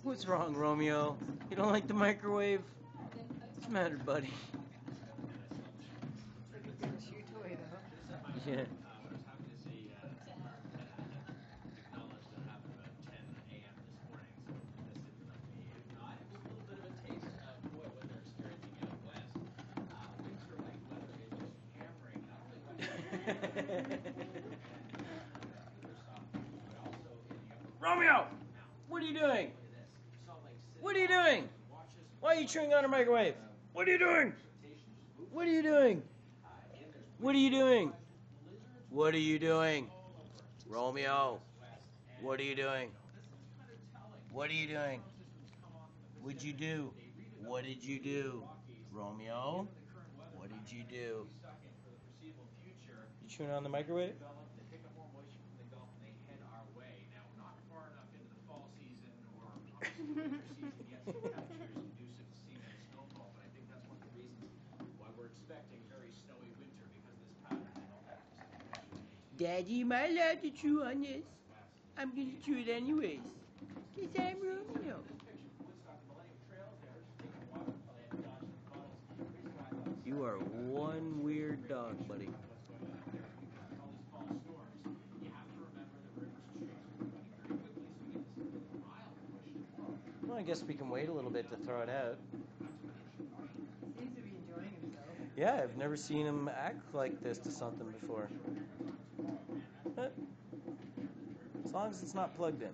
What's wrong, Romeo? You don't like the microwave? What's the matter, buddy? It's like a good chew toy, though. Yeah. Romeo! What are you doing? What are you doing? Why are you chewing on a microwave? What are you doing? What are you doing? What are you doing? What are you doing? Romeo, what are you doing? What are you doing? What'd you do? What did you do? Romeo, what did you do? You chewing on the microwave? Daddy, am I allowed to chew on this? I'm gonna chew it anyways. Cause I'm Romeo. You are one weird dog, buddy. Well, I guess we can wait a little bit to throw it out. He seems to be enjoying himself. Yeah, I've never seen him act like this to something before. But as long as it's not plugged in.